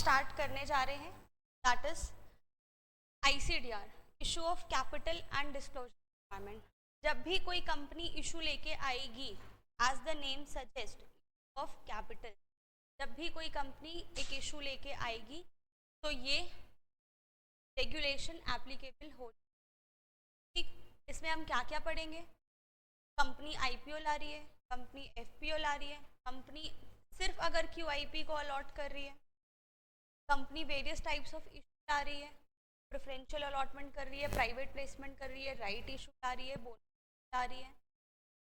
Start करने जा रहे हैं, that is ICDR, issue of capital and disclosure requirement. जब भी कोई कंपनी इशू लेके आएगी, as the name suggest of capital, जब भी कोई कंपनी एक इशू लेके आएगी तो ये रेगुलेशन एप्लीकेबल हो। ठीक, इसमें हम क्या क्या पढ़ेंगे? कंपनी IPO ला रही है, कंपनी FPO ला रही है, कंपनी सिर्फ अगर QIP को अलॉट कर रही है, company various types of issue ला रही है, प्रेफरेंशियल अलॉटमेंट कर रही है, प्राइवेट प्लेसमेंट कर रही है, राइट इशू ला रही है, बोनस ला रही है।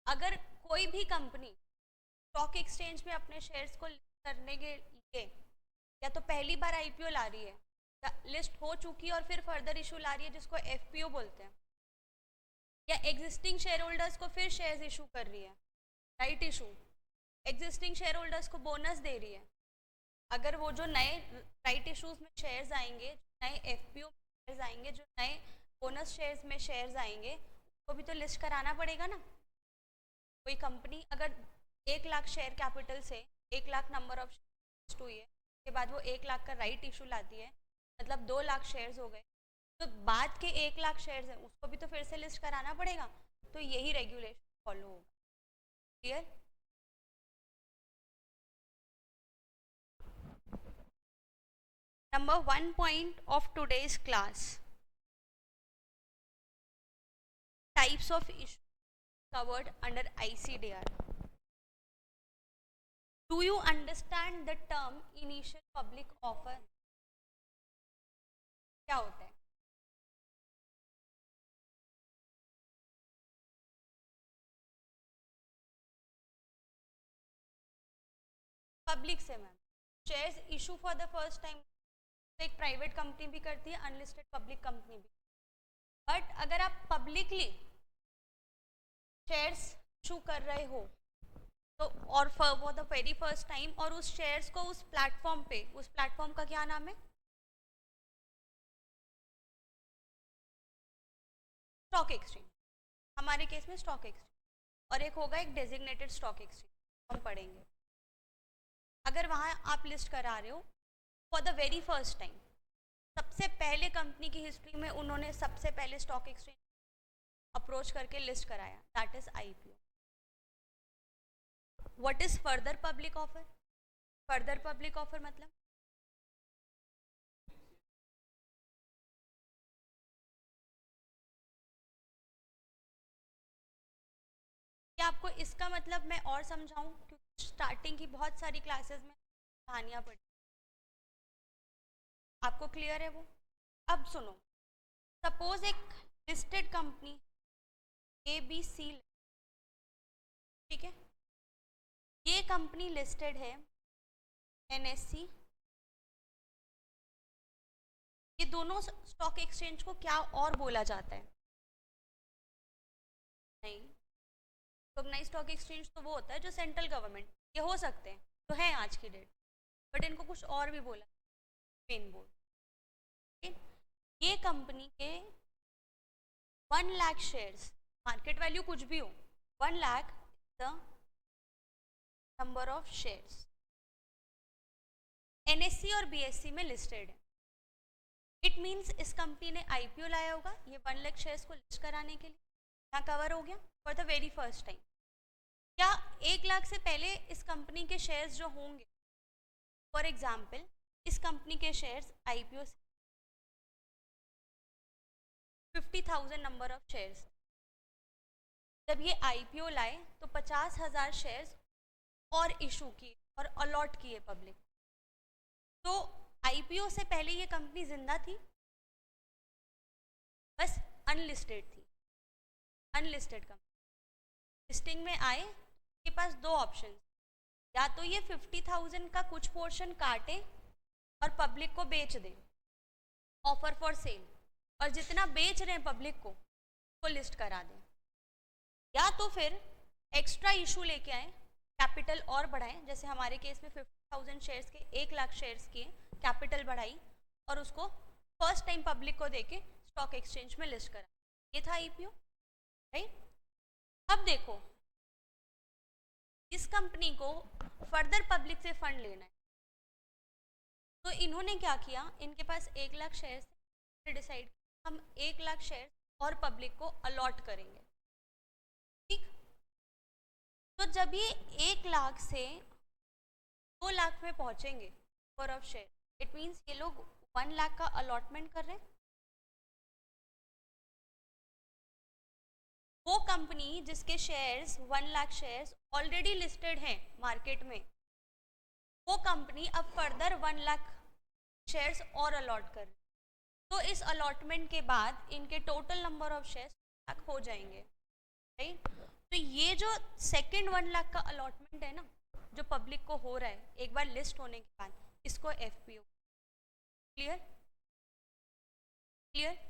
अगर कोई भी कंपनी स्टॉक एक्सचेंज में अपने शेयर्स को लिस्ट करने के लिए या तो पहली बार IPO ला रही है, या लिस्ट हो चुकी है और फिर फर्दर इशू ला रही है जिसको FPO बोलते हैं, या एग्जिस्टिंग शेयर होल्डर्स को फिर शेयर्स इशू कर रही है, right issue, existing share holders को बोनस दे रही है, अगर वो जो नए राइट इशूज में शेयर्स आएंगे, नए FPO शेयर्स आएंगे, जो नए बोनस शेयर्स में शेयर्स आएंगे, उसको भी तो लिस्ट कराना पड़ेगा ना। कोई कंपनी अगर 1 लाख शेयर कैपिटल से 1 लाख नंबर ऑफ शेयर्स हुई है, उसके बाद वो 1 लाख का राइट इशू लाती है, मतलब 2 लाख शेयर्स हो गए, तो बाद के 1 लाख शेयर्स हैं उसको भी तो फिर से लिस्ट कराना पड़ेगा। तो यही रेगुलेशन फॉलो होगा। Clear? Number 1 point of today's class, types of issues covered under ICDR. Do you understand the term initial public offer? क्या होता है? पब्लिक से ma'am shares issue for the first time तो एक प्राइवेट कंपनी भी करती है, अनलिस्टेड पब्लिक कंपनी भी। बट अगर आप पब्लिकली शेयर्स इशू कर रहे हो तो और for the very first time, और उस शेयर्स को उस प्लेटफॉर्म पे, उस प्लेटफॉर्म का क्या नाम है? Stock exchange. हमारे केस में स्टॉक एक्सचेंज, और एक होगा एक डेजिग्नेटेड स्टॉक एक्सचेंज, हम पढ़ेंगे। अगर वहाँ आप लिस्ट करा रहे हो for the very first time, सबसे पहले कंपनी की हिस्ट्री में उन्होंने सबसे पहले स्टॉक एक्सचेंज अप्रोच करके लिस्ट कराया, that is IPO। What is further public offer? Further public offer मतलब क्या आपको इसका मतलब मैं और समझाऊं, क्योंकि स्टार्टिंग की बहुत सारी क्लासेस में कहानियां पढ़ी, आपको क्लियर है वो? अब सुनो, सपोज एक लिस्टेड कंपनी ABC, ठीक है, ये कंपनी लिस्टेड है NSE। ये दोनों स्टॉक एक्सचेंज को क्या और बोला जाता है? नहीं, टोकनाइज स्टॉक एक्सचेंज तो वो होता है जो सेंट्रल गवर्नमेंट, ये हो सकते हैं तो है आज की डेट, बट इनको कुछ और भी बोला, मेन बोर्ड। ये कंपनी के 1 लाख शेयर्स, मार्केट वैल्यू कुछ भी हो, 1 lakh the number of shares, NSE और BSE में लिस्टेड है। इट मीन्स इस कंपनी ने IPO लाया होगा ये 1 लाख शेयर्स को लिस्ट कराने के लिए, यहाँ कवर हो गया for the very first time. क्या 1 लाख से पहले इस कंपनी के शेयर्स जो होंगे, फॉर एग्जाम्पल इस कंपनी के शेयर्स IPO से 50,000 नंबर ऑफ शेयर्स, जब ये IPO लाए तो 50,000 शेयर्स और इशू किए और अलॉट किए पब्लिक। तो IPO से पहले ये कंपनी जिंदा थी, बस अनलिस्टेड थी, अनलिस्टेड कंपनी। लिस्टिंग में आए के पास 2 ऑप्शन, या तो ये 50,000 का कुछ पोर्शन काटे और पब्लिक को बेच दे, ऑफर फॉर सेल, और जितना बेच रहे हैं पब्लिक को लिस्ट करा दें, या तो फिर एक्स्ट्रा इशू लेके आए, कैपिटल और बढ़ाएं, जैसे हमारे केस में 50,000 शेयर्स के 1 लाख शेयर्स किए, कैपिटल बढ़ाई और उसको फर्स्ट टाइम पब्लिक को देके स्टॉक एक्सचेंज में लिस्ट करा। ये था IPO, राइट? अब देखो, इस कंपनी को फर्दर पब्लिक से फंड लेना है, तो इन्होंने क्या किया, इनके पास 1 लाख शेयर थे, डिसाइड हम 1 लाख शेयर और पब्लिक को अलॉट करेंगे। ठीक, तो जब ये 1 लाख से 2 लाख में पहुंचेंगे number of share, it means ये लोग 1 लाख का अलॉटमेंट कर रहे हैं। वो कंपनी जिसके shares 1 lakh shares already listed हैं मार्केट में, वो कंपनी अब फर्दर 1 लाख शेयर्स और अलॉट कर, तो इस अलॉटमेंट के बाद इनके total number of shares lakh हो जाएंगे, राइट। तो ये जो सेकंड 1 लाख का अलॉटमेंट है ना, जो पब्लिक को हो रहा है एक बार लिस्ट होने के बाद, इसको एफपीओ। क्लियर? क्लियर?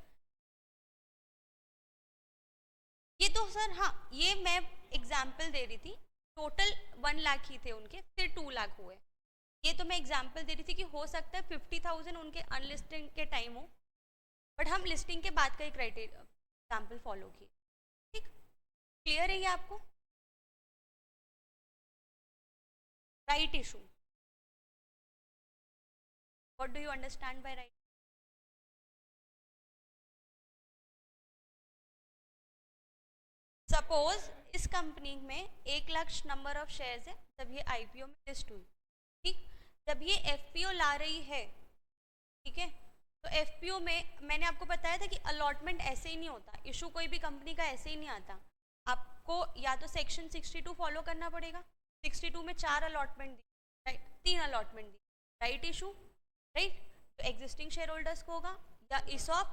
ये तो सर, हाँ, ये मैं एग्जाम्पल दे रही थी, टोटल 1 लाख ही थे उनके, फिर 2 लाख हुए। ये तो मैं एग्जाम्पल दे रही थी कि हो सकता है 50,000 उनके अनलिस्टिंग के टाइम हो, बट हम लिस्टिंग के बाद का ही क्राइटेरिया एग्जाम्पल फॉलो किए। ठीक, क्लियर है ये आपको? Right issue, what do you understand by right? Suppose इस कंपनी में 1 लाख नंबर ऑफ शेयर्स है जब ये आईपीओ में लिस्ट हुई। ठीक, जब ये एफपीओ ला रही है, ठीक है, तो एफपीओ में मैंने आपको बताया था कि अलॉटमेंट ऐसे ही नहीं होता, इशू कोई भी कंपनी का ऐसे ही नहीं आता। आपको या तो सेक्शन 62 फॉलो करना पड़ेगा, 62 में 4 अलॉटमेंट दी, राइट, 3 अलॉटमेंट दी, राइट इशू, राइट, तो एग्जिस्टिंग शेयर होल्डर्स को होगा, या इसऑप,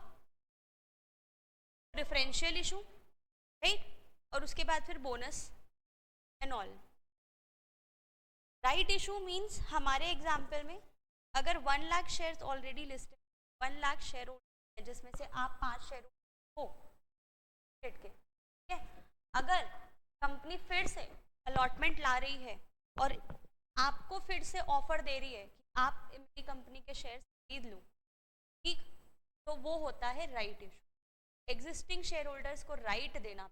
प्रेफरेंशियल इशू, राइट, और उसके बाद फिर bonus and all. Right issue means हमारे एग्जाम्पल में अगर 1 lakh shares already listed, 1 lakh share holder जिसमें से आप 5 शेयर हो के, ठीक है, अगर कंपनी फिर से अलॉटमेंट ला रही है और आपको फिर से ऑफर दे रही है कि आप मेरी कंपनी के शेयर खरीद लो, ठीक, तो वो होता है right issue. Existing share holders को राइट देना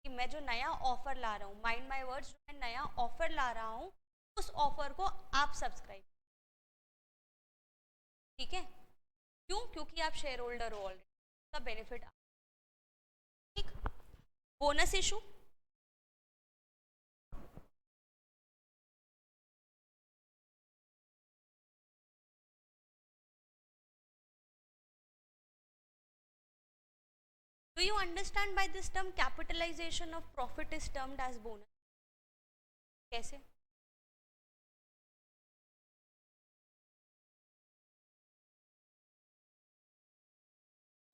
कि मैं जो नया ऑफर ला रहा हूँ, माइंड माय वर्ड्स, जो मैं नया ऑफर ला रहा हूँ उस ऑफर को आप सब्सक्राइब, ठीक है, क्यों? क्योंकि आप शेयर होल्डर हो ऑलरेडी, उसका बेनिफिट। ठीक, bonus issue, do you understand by this term capitalization of profit is termed as bonus? कैसे?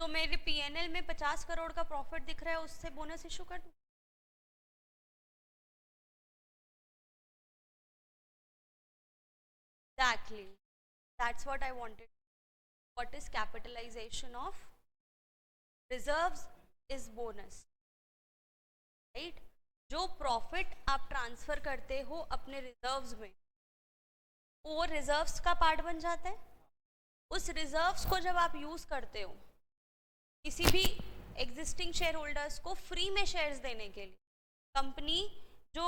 तो मेरे पीएनएल में 50 करोड़ का प्रॉफिट दिख रहा है, उससे बोनस इशू कर दूं? Exactly, that's what I wanted. What is capitalization of reserves is bonus, right? जो प्रॉफिट आप ट्रांसफर करते हो अपने रिजर्व्स में, वो रिजर्व्स का पार्ट बन जाता है। उस रिजर्व्स को जब आप यूज करते हो किसी भी एग्जिस्टिंग शेयर होल्डर्स को फ्री में शेयर्स देने के लिए, कंपनी जो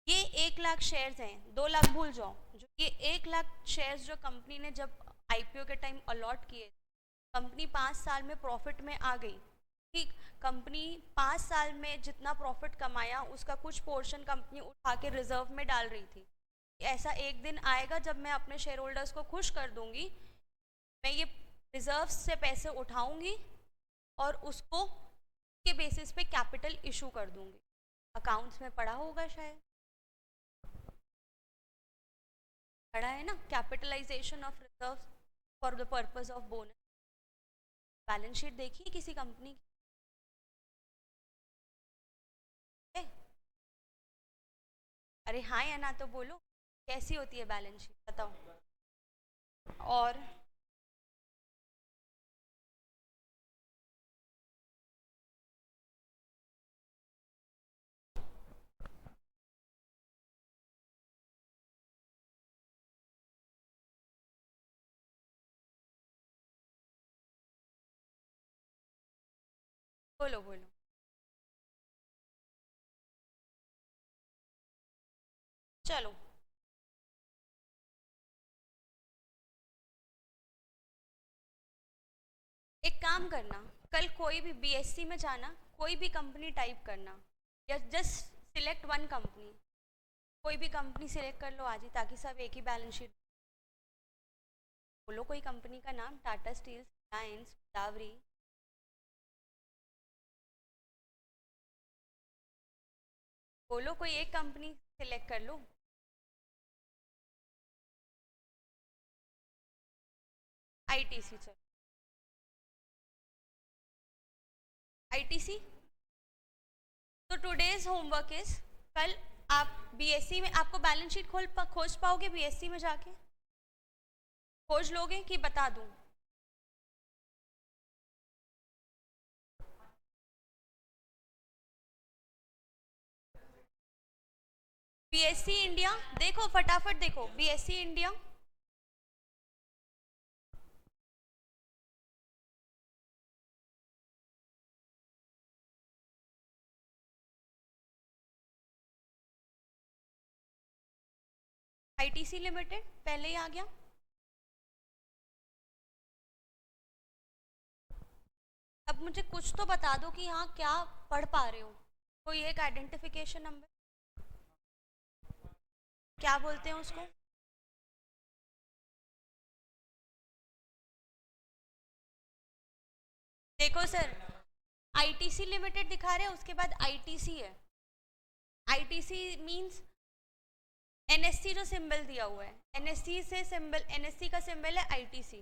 ये 1 लाख शेयर्स हैं, 2 लाख भूल जाओ, जो ये 1 लाख शेयर्स जो कंपनी ने जब आईपीओ के टाइम अलॉट किए, कंपनी 5 साल में प्रॉफिट में आ गई, ठीक, कंपनी 5 साल में जितना प्रॉफिट कमाया उसका कुछ पोर्शन कंपनी उठा के रिजर्व में डाल रही थी। ऐसा एक दिन आएगा जब मैं अपने शेयर होल्डर्स को खुश कर दूंगी, मैं ये रिजर्व से पैसे उठाऊंगी और उसको के बेसिस पे कैपिटल इशू कर दूंगी। अकाउंट्स में पढ़ा होगा शायद, पढ़ा है ना, capitalisation of reserve for the purpose of bonus. Balance sheet देखिए किसी कंपनी की, अरे हाँ या ना तो बोलो, कैसी होती है बैलेंस शीट, बताओ। और बोलो बोलो। चलो एक काम करना, कल कोई भी बीएससी में जाना, कोई भी कंपनी टाइप करना, या जस्ट सिलेक्ट वन कंपनी, कोई भी कंपनी सिलेक्ट कर लो आज ही, ताकि सब एक ही बैलेंस शीट बोलो। कोई कंपनी का नाम, टाटा स्टील, रिलायंस, गोदावरी, बोलो कोई एक कंपनी सिलेक्ट कर लो। आईटीसी, चलो आईटीसी। तो टुडेज होमवर्क इज, कल आप बीएससी में, आपको बैलेंस शीट खोज पाओगे बीएससी में जाके? खोज लोगे कि बता दूं? बीएससी इंडिया देखो, फटाफट देखो, बीएससी इंडिया, आईटीसी लिमिटेड पहले ही आ गया। अब मुझे कुछ तो बता दो कि हाँ क्या पढ़ पा रहे हो। कोई एक आइडेंटिफिकेशन नंबर, क्या बोलते हैं उसको? देखो सर, आईटीसी लिमिटेड दिखा रहे हैं, उसके बाद आईटीसी है। आईटीसी मींस एनएससी जो सिंबल दिया हुआ है, एनएससी से सिंबल, एनएससी का सिंबल है आईटीसी,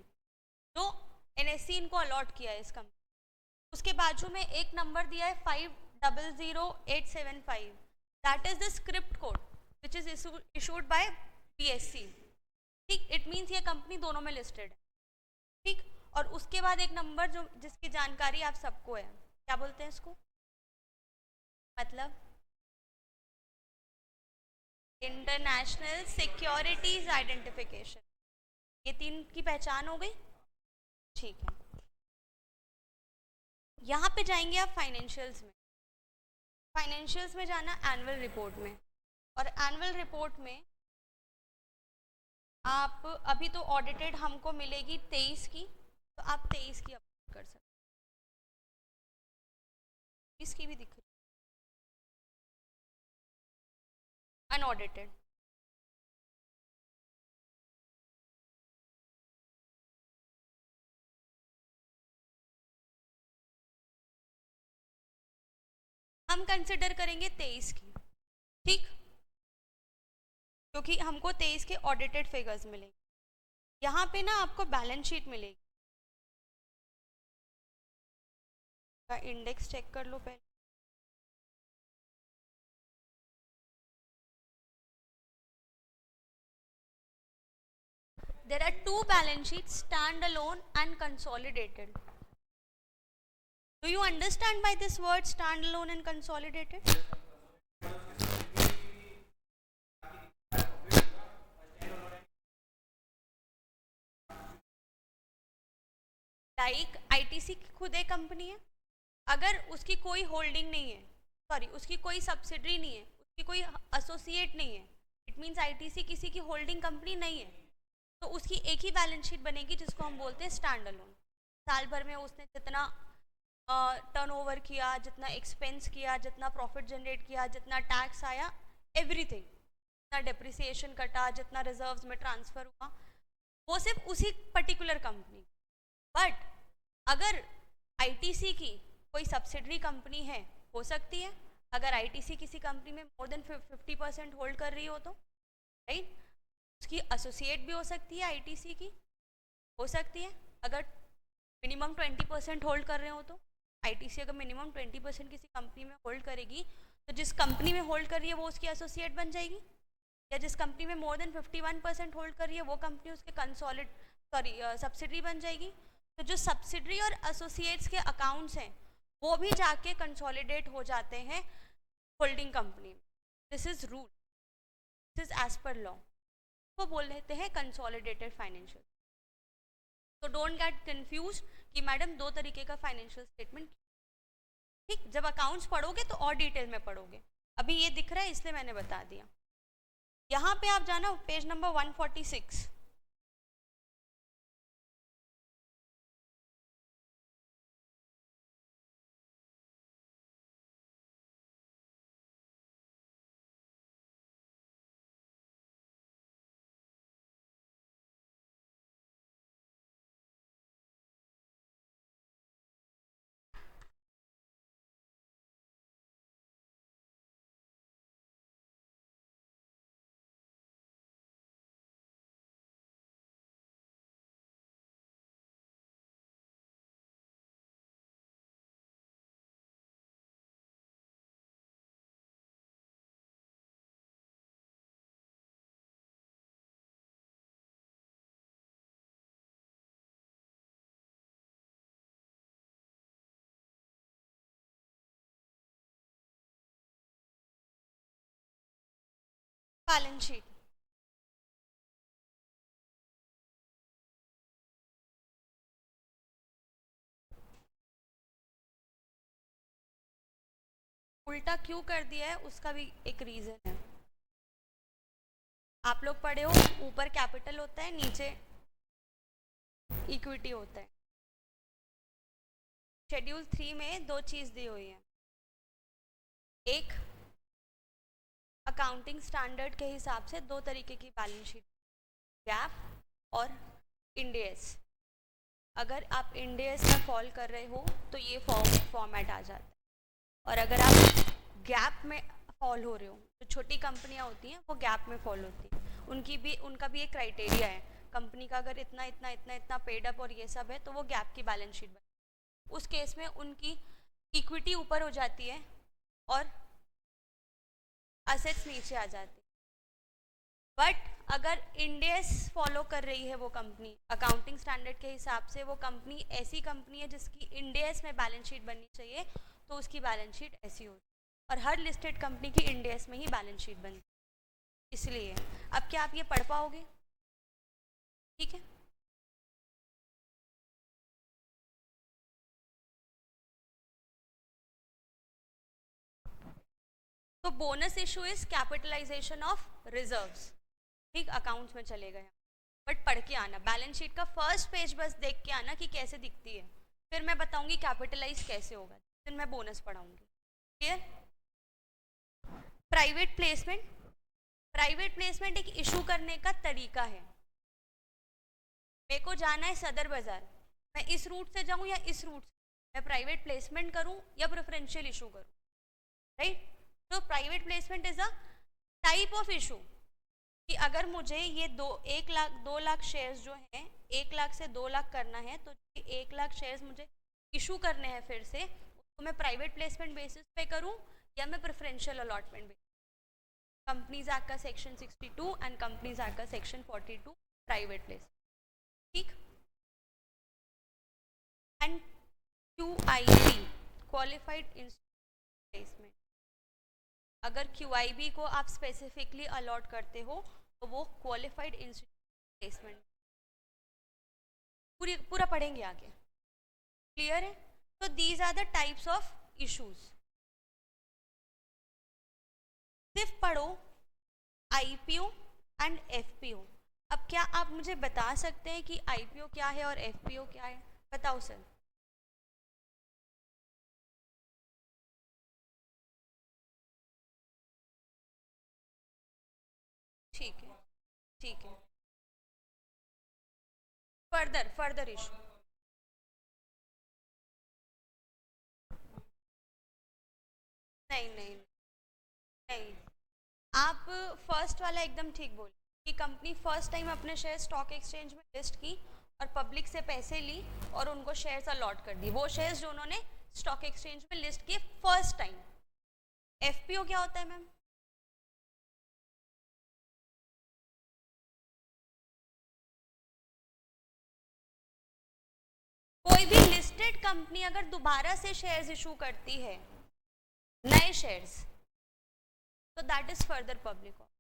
तो एनएससी इनको अलॉट किया है इस कंपनी। उसके बाजू में एक नंबर दिया है 500875, that is the script code which is issued by PSC. ठीक, इट मीन्स ये कंपनी दोनों में लिस्टेड है। ठीक, और उसके बाद एक नंबर जो जिसकी जानकारी आप सबको है, क्या बोलते हैं इसको? मतलब इंटरनेशनल सिक्योरिटीज आइडेंटिफिकेशन। ये तीन की पहचान हो गई। ठीक है, यहाँ पे जाएंगे आप फाइनेंशियल्स में। फाइनेंशियल्स में जाना एनुअल रिपोर्ट में, और एनुअल रिपोर्ट में आप अभी तो ऑडिटेड हमको मिलेगी 23 की, तो आप 23 की अपलोड कर सकते, 23 की भी दिख रही अनऑडिटेड। हम कंसिडर करेंगे 23 की, ठीक, क्योंकि हमको 23 के ऑडिटेड फिगर्स मिलेंगे। यहाँ पे ना आपको बैलेंस शीट मिलेगी, का इंडेक्स चेक कर लो पहले। There are two balance sheets, standalone and consolidated. Do you understand by this word standalone and consolidated? Like ITC की खुद एक कंपनी है, अगर उसकी कोई होल्डिंग नहीं है, सॉरी उसकी कोई सब्सिडरी नहीं है, उसकी कोई एसोसिएट नहीं है, इट मीन्स आईटीसी किसी की होल्डिंग कंपनी नहीं है, तो उसकी एक ही बैलेंस शीट बनेगी जिसको हम बोलते हैं स्टैंड अलोन। साल भर में उसने जितना टर्नओवर किया, जितना एक्सपेंस किया, जितना प्रॉफिट जनरेट किया, जितना टैक्स आया, एवरीथिंग, जितना डिप्रिसिएशन कटा, जितना रिजर्व्स में ट्रांसफर हुआ, वो सिर्फ उसी पर्टिकुलर कंपनी। बट अगर आईटीसी की कोई सब्सिडरी कंपनी है, हो सकती है, अगर आईटीसी किसी कंपनी में मोर देन 50% होल्ड कर रही हो तो, राइट, उसकी एसोसिएट भी हो सकती है आईटीसी की, हो सकती है, अगर मिनिमम 20% होल्ड कर रहे हो तो। आईटीसी अगर मिनिमम 20% किसी कंपनी में होल्ड करेगी, तो जिस कंपनी में होल्ड कर रही है वो उसकी एसोसिएट बन जाएगी, या जिस कंपनी में मोर देन 51% होल्ड कर रही है वो कंपनी उसके कंसोलिड, सॉरी सब्सिडरी बन जाएगी। तो जो सब्सिडरी और एसोसिएट्स के अकाउंट्स हैं वो भी जाके कंसोलिडेट हो जाते हैं होल्डिंग कंपनी में। This is rule, this is as per law, वो बोल देते हैं कंसोलिडेटेड फाइनेंशियल। तो डोंट गेट कंफ्यूज कि मैडम दो तरीके का फाइनेंशियल स्टेटमेंट। ठीक, जब अकाउंट्स पढ़ोगे तो और डिटेल में पढ़ोगे, अभी ये दिख रहा है इसलिए मैंने बता दिया। यहाँ पे आप जाना पेज नंबर 146, बैलेंस शीट, उल्टा क्यों कर दिया है उसका भी एक रीजन है। आप लोग पढ़े हो, ऊपर कैपिटल होता है, नीचे इक्विटी होता है। शेड्यूल 3 में दो चीज दी हुई है, एक अकाउंटिंग स्टैंडर्ड के हिसाब से दो तरीके की बैलेंस शीट, गैप और इंड एस। अगर आप इंड एस में फॉल कर रहे हो तो ये फॉर्मेट आ जाता है, और अगर आप गैप में फॉल हो रहे हो, तो छोटी कंपनियां होती हैं वो गैप में फॉल होती हैं, उनका भी एक क्राइटेरिया है, कंपनी का अगर इतना इतना इतना इतना पेड अप और ये सब है तो वो गैप की बैलेंस शीट बने। उस केस में उनकी इक्विटी ऊपर हो जाती है और असेट्स नीचे आ जाती है। बट अगर इंड एस फॉलो कर रही है वो कंपनी, अकाउंटिंग स्टैंडर्ड के हिसाब से वो कंपनी ऐसी कंपनी है जिसकी इंड एस में बैलेंस शीट बननी चाहिए, तो उसकी बैलेंस शीट ऐसी होती है, और हर लिस्टेड कंपनी की इंड एस में ही बैलेंस शीट बनती है। इसलिए अब क्या आप ये पढ़ पाओगे? ठीक है, तो bonus issue is capitalisation of reserves. ठीक, अकाउंट्स में चले गए, बट पढ़ के आना, बैलेंस शीट का फर्स्ट पेज बस देख के आना कि कैसे दिखती है, फिर मैं बताऊंगी कैपिटलाइज कैसे होगा, फिर मैं बोनस पढ़ाऊंगी। Clear? Private placement, private placement एक इशू करने का तरीका है। मेरे को जाना है सदर बाजार, मैं इस रूट से जाऊं या इस रूट से, मैं प्राइवेट प्लेसमेंट करूं या प्रेफरेंशियल इशू करूं, राइट? तो private placement is a type of issue कि अगर मुझे ये 2 लाख शेयर्स जो हैं 1 लाख से 2 लाख करना है, तो 1 लाख शेयर्स मुझे इशू करने हैं फिर से, उसको मैं प्राइवेट प्लेसमेंट बेसिस पे करूं या मैं preferential allotment basis. Companies act का सेक्शन 62 एंड कंपनीज एक्ट का सेक्शन 42 प्राइवेट प्लेसमेंट। ठीक, and QIP qualified institute placement, अगर QIB को आप स्पेसिफिकली अलॉट करते हो तो वो क्वालिफाइड इंस्टीट्यूट प्लेसमेंट। पूरा पढ़ेंगे आगे। क्लियर है? तो these are the types of issues. सिर्फ पढ़ो IPO एंड FPO। अब क्या आप मुझे बता सकते हैं कि IPO क्या है और FPO क्या है? बताओ सर। ठीक है, ठीक है, फर्दर इशू। नहीं नहीं नहीं, आप फर्स्ट वाला एकदम ठीक बोले कि कंपनी फर्स्ट टाइम अपने शेयर स्टॉक एक्सचेंज में लिस्ट की और पब्लिक से पैसे ली और उनको शेयर्स अलॉट कर दी, वो शेयर्स जो उन्होंने स्टॉक एक्सचेंज में लिस्ट किए फर्स्ट टाइम। FPO क्या होता है मैम? कोई भी लिस्टेड कंपनी अगर दोबारा से शेयर्स इशू करती है, नए शेयर्स, तो that is further public offer.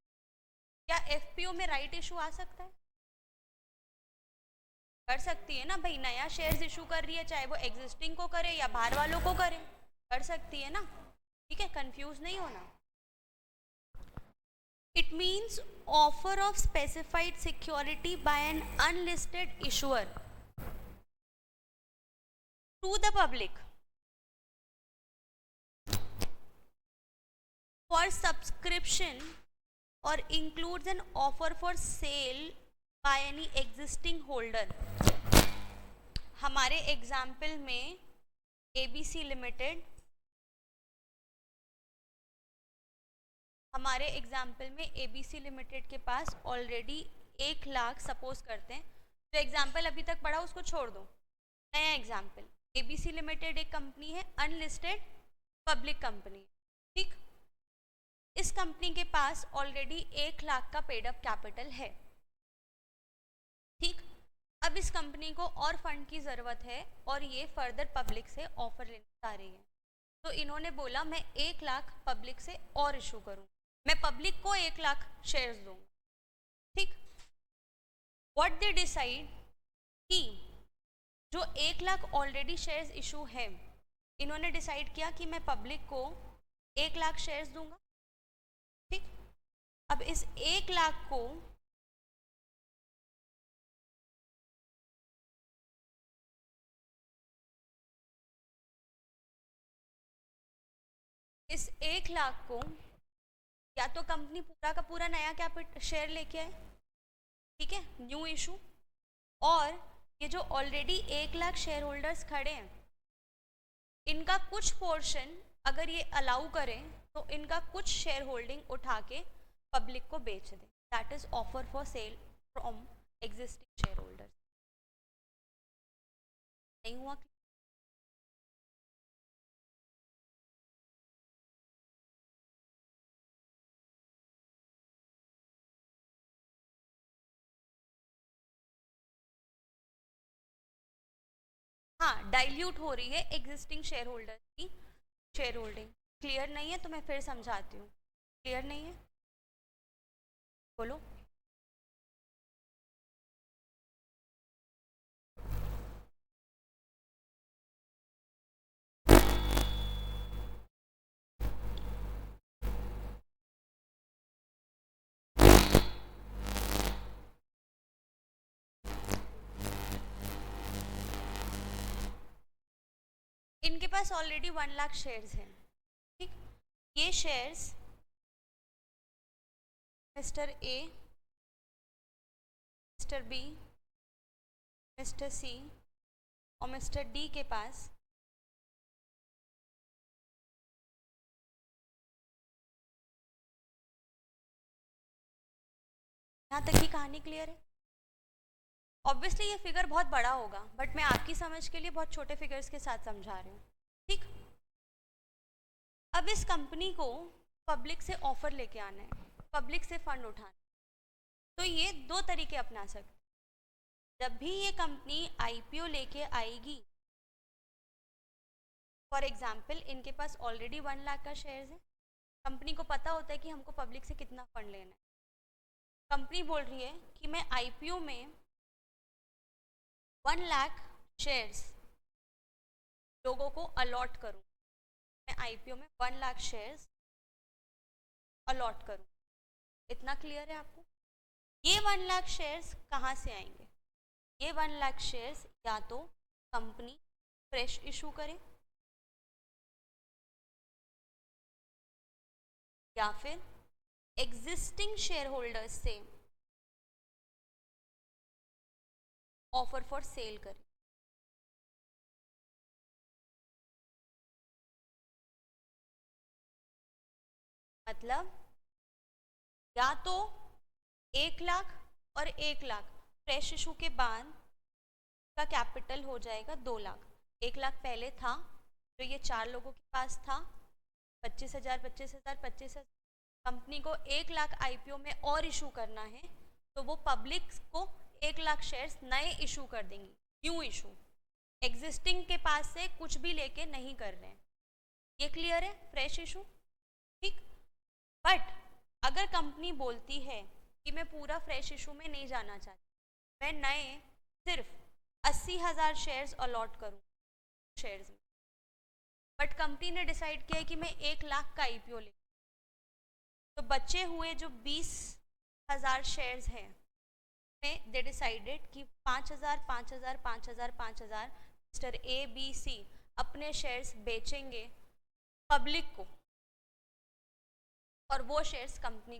क्या FPO में राइट इशू आ सकता है? कर सकती है ना भाई, नया शेयर्स इशू कर रही है, चाहे वो एग्जिस्टिंग को करे या बाहर वालों को करे, कर सकती है ना। ठीक है, कंफ्यूज नहीं होना। It means offer of specified security by an unlisted issuer to the public for subscription or includes an offer for sale by any existing holder। हमारे एग्जाम्पल में ABC लिमिटेड, हमारे एग्जाम्पल में ABC लिमिटेड के पास already 1 lakh suppose करते हैं, जो example अभी तक पढ़ा उसको छोड़ दो, नया एग्जाम्पल। ABC लिमिटेड एक कंपनी है, अनलिस्टेड पब्लिक कंपनी। ठीक, इस कंपनी के पास ऑलरेडी 1 लाख का पेड अप कैपिटल है। ठीक, अब इस कंपनी को और फंड की ज़रूरत है और ये फर्दर पब्लिक से ऑफर लेने जा रही है, तो इन्होंने बोला मैं 1 लाख पब्लिक से और इशू करूँ, मैं पब्लिक को 1 लाख शेयर्स दूंगा, ठीक। व्हाट दे डिसाइड कि जो 1 लाख ऑलरेडी शेयर्स इशू है, इन्होंने डिसाइड किया कि मैं पब्लिक को 1 लाख शेयर्स दूंगा, ठीक। अब इस 1 लाख को या तो कंपनी पूरा का पूरा नया कैपिटल शेयर लेके आए, ठीक है, न्यू इशू, और ये जो ऑलरेडी 1 लाख शेयर होल्डर्स खड़े हैं, इनका कुछ पोर्शन अगर ये अलाउ करें तो इनका कुछ शेयर होल्डिंग उठा के पब्लिक को बेच दें। That is offer for cell from existing share holders. नहीं हुआ? हाँ, डाइल्यूट हो रही है एग्जिस्टिंग शेयर होल्डर की शेयर होल्डिंग। क्लियर नहीं है तो मैं फिर समझाती हूँ। क्लियर नहीं है बोलो। इनके पास ऑलरेडी 1 लाख शेयर्स हैं, ठीक। ये shares Mister A, mister B, Mister C और मिस्टर डी के पास यहाँ तक की कहानी क्लियर है? ऑब्वियसली ये फिगर बहुत बड़ा होगा, बट मैं आपकी समझ के लिए बहुत छोटे फिगर्स के साथ समझा रही हूँ, ठीक। अब इस कंपनी को पब्लिक से ऑफर लेके आना है, पब्लिक से फंड उठाना, तो ये 2 तरीके अपना सकते। जब भी ये कंपनी आईपीओ लेके आएगी, फॉर एग्जाम्पल इनके पास ऑलरेडी 1 लाख का शेयर्स है, कंपनी को पता होता है कि हमको पब्लिक से कितना फंड लेना है। कंपनी बोल रही है कि मैं आईपीओ में 1 लाख शेयर्स लोगों को अलॉट करूं, मैं आईपीओ में 1 लाख शेयर्स अलॉट करूं। इतना क्लियर है आपको? ये 1 लाख शेयर्स कहाँ से आएंगे? ये 1 लाख शेयर्स या तो कंपनी फ्रेश इशू करे या फिर एग्जिस्टिंग शेयर होल्डर्स से ऑफर फॉर सेल करे। मतलब या तो 1 लाख और 1 लाख फ्रेश इशू के बाद का कैपिटल हो जाएगा 2 लाख। 1 लाख पहले था जो ये 4 लोगों के पास था, 25,000 25,000 25,000। कंपनी को 1 लाख आईपीओ में और इशू करना है तो वो पब्लिक को 1 लाख शेयर्स नए इशू कर देंगी, न्यू इशू। एग्जिस्टिंग के पास से कुछ भी लेके नहीं कर रहे हैं। ये क्लियर है? फ्रेश इशू, ठीक। बट अगर कंपनी बोलती है कि मैं पूरा फ्रेश इशू में नहीं जाना चाहती, मैं नए सिर्फ 80,000 शेयर्स अलॉट करूँ शेयर्स में, बट कंपनी ने डिसाइड किया है कि मैं 1 लाख का आईपीओ ले, तो बचे हुए जो 20,000 शेयर्स हैं में दे डिसाइडेड कि 5,000 5,000 5,000 5,000 मिस्टर ए बी सी अपने शेयर्स बेचेंगे पब्लिक को, और वो शेयर्स कंपनी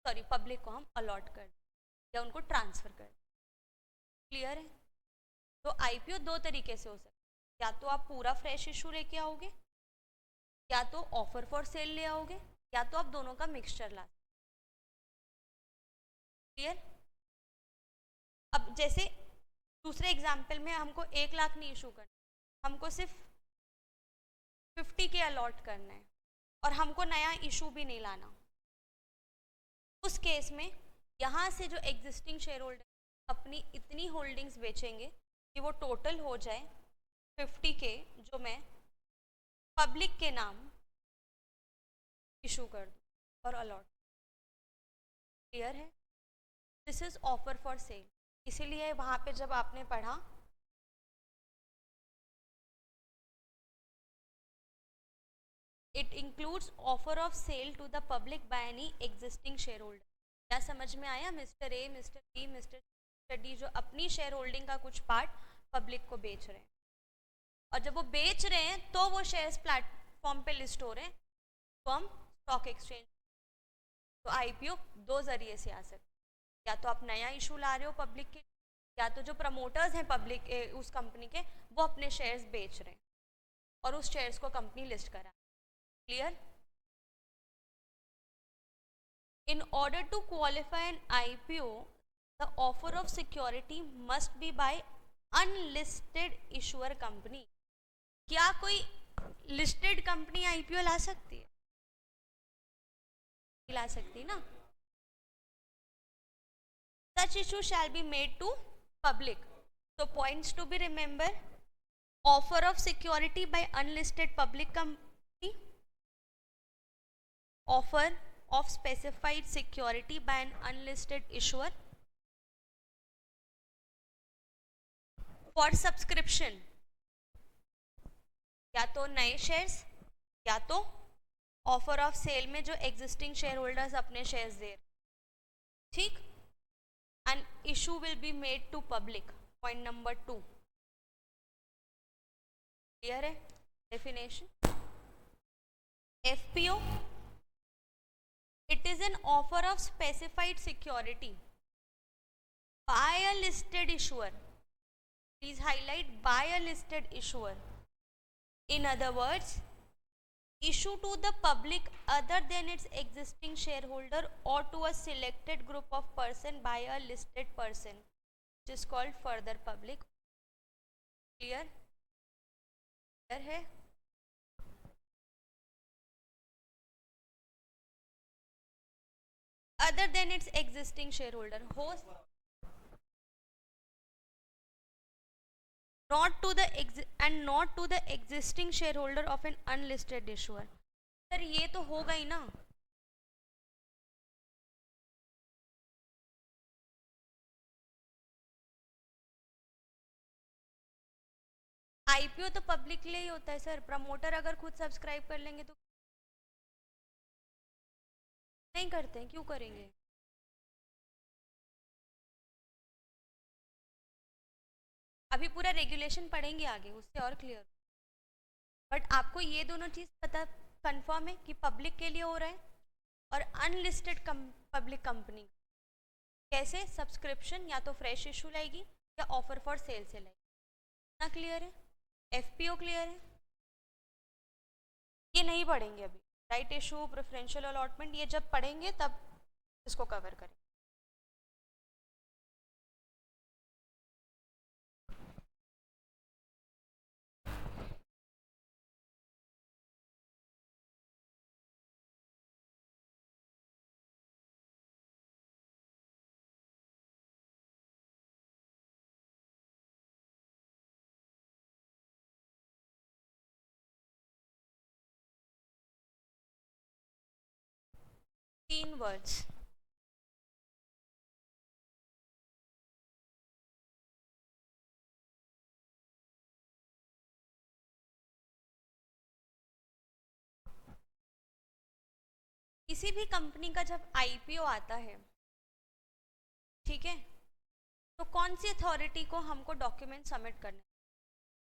सॉरी पब्लिक को हम अलॉट कर या उनको ट्रांसफर कर। क्लियर है? तो आईपीओ 2 तरीके से हो सकता है, या तो आप पूरा फ्रेश इशू लेके आओगे, या तो ऑफर फॉर सेल ले आओगे, या तो आप दोनों का मिक्सचर ला। क्लियर? अब जैसे दूसरे एग्जाम्पल में हमको 1 लाख नहीं इशू करना, हमको सिर्फ 50 के अलॉट करना है और हमको नया इशू भी नहीं लाना। उस केस में यहाँ से जो एग्जिस्टिंग शेयर होल्डर अपनी इतनी होल्डिंग्स बेचेंगे कि वो टोटल हो जाए 50 के, जो मैं पब्लिक के नाम इशू कर दूँ। और अलॉट। क्लियर है? This is offer for sale. इसीलिए वहां पे जब आपने पढ़ा it includes offer of sale to the public by any existing share holder. क्या समझ में आया? Mister A, mister B, mister D जो अपनी शेयर होल्डिंग का कुछ पार्ट पब्लिक को बेच रहे हैं, और जब वो बेच रहे हैं तो वो शेयर्स प्लेटफॉर्म पे लिस्ट हो रहे हैं फ्रॉम स्टॉक एक्सचेंज। तो आईपीओ दो जरिए से आ सकते, या तो आप नया इशू ला रहे हो पब्लिक के, या तो जो प्रमोटर्स हैं पब्लिक उस कंपनी के वो अपने शेयर्स बेच रहे हैं और उस शेयर्स को कंपनी लिस्ट करा। Clear? In order to qualify an IPO, the offer of security must be by unlisted issuer company. क्या कोई लिस्टेड कंपनी आईपीओ ला सकती है? ला सकती ना? Such issue shall be made to public. So points to be remember: offer of security by unlisted public company, offer of specified security by an unlisted issuer, for subscription या तो नए shares या तो offer of sale में जो existing share holders अपने shares दे, ठीक। And issue will be made to public. Point number 2 clear है? Definition FPO it is an offer of specified security by a listed issuer. Please highlight by a listed issuer. In other words, issue to the public other than its existing shareholder or to a selected group of person by a listed person, which is called further public. Clear? Clear है? Other than its existing shareholder, host not to the and not to the existing shareholder of an unlisted issuer. Sir ये तो होगा ही ना। IPO तो public के लिए ही होता है सर। प्रमोटर अगर खुद सब्सक्राइब कर लेंगे तो नहीं करते हैं, क्यों करेंगे? अभी पूरा रेगुलेशन पढ़ेंगे आगे, उससे और क्लियर। बट आपको ये दोनों चीज पता कंफर्म है कि पब्लिक के लिए हो रहा है और अनलिस्टेड पब्लिक कंपनी कैसे सब्सक्रिप्शन या तो फ्रेश इशू लाएगी या ऑफर फॉर सेल से लाएगी। ना क्लियर है? एफपीओ क्लियर है? ये नहीं पढ़ेंगे अभी। राइट इशू, प्रेफरेंशियल अलॉटमेंट, ये जब पढ़ेंगे तब इसको कवर करें। तीन वर्ड्स, किसी भी कंपनी का जब आईपीओ आता है, ठीक है, तो कौन सी अथॉरिटी को हमको डॉक्यूमेंट सबमिट करने?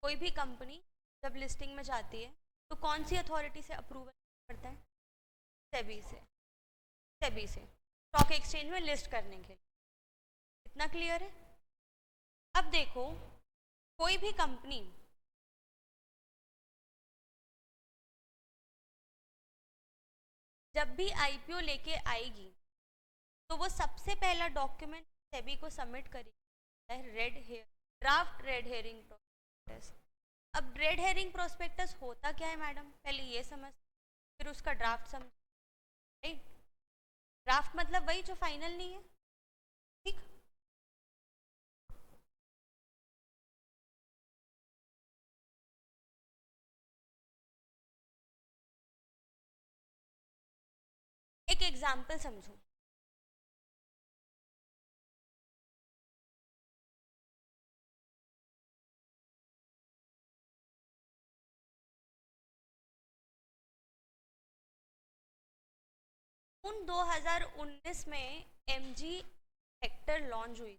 कोई भी कंपनी जब लिस्टिंग में जाती है तो कौन सी अथॉरिटी से अप्रूवल करता है? सेबी से। सेबी से स्टॉक एक्सचेंज में लिस्ट करने के लिए। इतना क्लियर है? अब देखो, कोई भी कंपनी जब भी आईपीओ लेके आएगी तो वो सबसे पहला डॉक्यूमेंट सेबी को सबमिट करेगी रेड हेयर ड्राफ्ट रेड हेयरिंग प्रोस्पेक्टस। अब रेड हेयरिंग प्रोस्पेक्टस होता क्या है मैडम, पहले ये समझ, फिर उसका ड्राफ्ट समझ। राइट? ड्राफ्ट मतलब वही जो फाइनल नहीं है, ठीक। एक एग्जाम्पल समझो। जून 2019 में एमजी हेक्टर लॉन्च हुई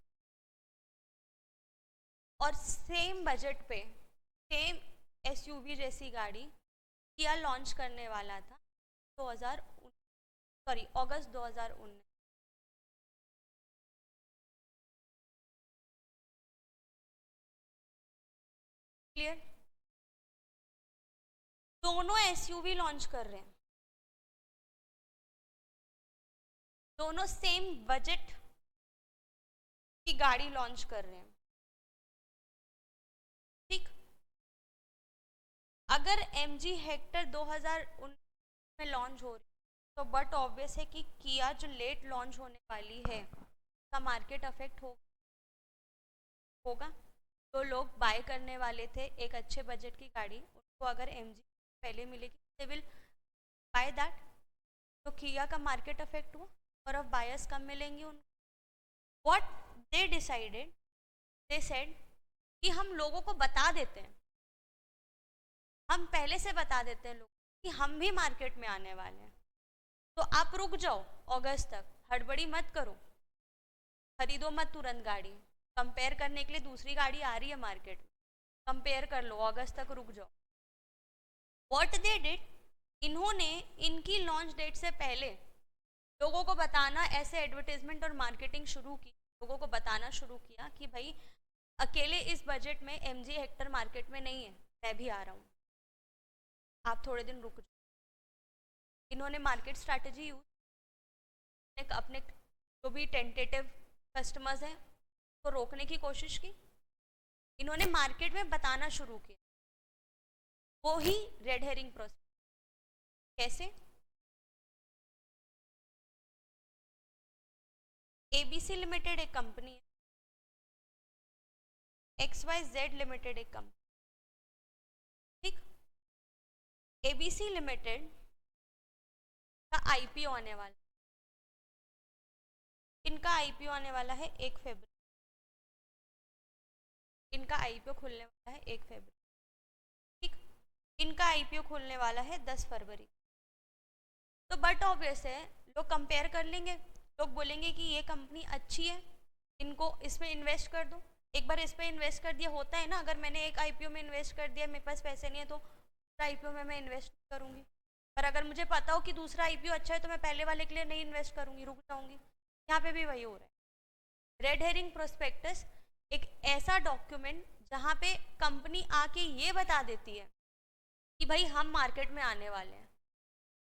और सेम बजट पे सेम एसयूवी जैसी गाड़ी किया लॉन्च करने वाला था 2019 अगस्त 2019। क्लियर? दोनों एसयूवी लॉन्च कर रहे हैं, दोनों सेम बजट की गाड़ी लॉन्च कर रहे हैं। ठीक, अगर MG हेक्टर 2019 में लॉन्च हो रही तो बट ऑब्वियस है कि किया जो लेट लॉन्च होने वाली है का मार्केट अफेक्ट होगा। तो लोग बाय करने वाले थे एक अच्छे बजट की गाड़ी, उनको अगर MG पहले मिलेगी दे विल बाय दैट। तो किया का मार्केट अफेक्ट हुआ और अब बायर्स कम मिलेंगे उनको। What they decided, they said कि हम लोगों को बता देते हैं, हम पहले से बता देते हैं लोगों कि हम भी मार्केट में आने वाले हैं, तो आप रुक जाओ अगस्त तक, हड़बड़ी मत करो, खरीदो मत तुरंत गाड़ी, कंपेयर करने के लिए दूसरी गाड़ी आ रही है मार्केट में, कंपेयर कर लो, अगस्त तक रुक जाओ। व्हाट दे डिड, इन्होंने इनकी लॉन्च डेट से पहले लोगों को बताना, ऐसे एडवर्टाइजमेंट और मार्केटिंग शुरू की, लोगों को बताना शुरू किया कि भाई अकेले इस बजट में MG हेक्टर मार्केट में नहीं है, मैं भी आ रहा हूँ, आप थोड़े दिन रुक जाओ। इन्होंने मार्केट स्ट्रैटेजी यूज अपने जो भी टेंटेटिव कस्टमर्स हैं को रोकने की कोशिश की, इन्होंने मार्केट में बताना शुरू किया, वो ही रेड हेरिंग प्रोसेस। कैसे? ABC लिमिटेड एक कंपनी है, XYZ लिमिटेड एक कंपनी, ठीक। ABC लिमिटेड का IPO आने वाला, इनका IPO आने वाला है 1 फरवरी, इनका IPO खुलने वाला है 1 फरवरी, ठीक। इनका IPO खुलने वाला है 10 फरवरी। तो बट ऑब्वियस है लोग कंपेयर कर लेंगे, लोग बोलेंगे कि ये कंपनी अच्छी है, इनको इसमें इन्वेस्ट कर दो। एक बार इस पर इन्वेस्ट कर दिया, होता है ना, अगर मैंने एक IPO में इन्वेस्ट कर दिया, मेरे पास पैसे नहीं है तो दूसरा IPO में मैं इन्वेस्ट करूंगी। पर अगर मुझे पता हो कि दूसरा IPO अच्छा है तो मैं पहले वाले के लिए नहीं इन्वेस्ट करूंगी, रुक जाऊंगी। यहाँ पे भी वही हो रहा है। रेड हेरिंग प्रोस्पेक्टस एक ऐसा डॉक्यूमेंट जहाँ पे कंपनी आके ये बता देती है कि भाई हम मार्केट में आने वाले हैं,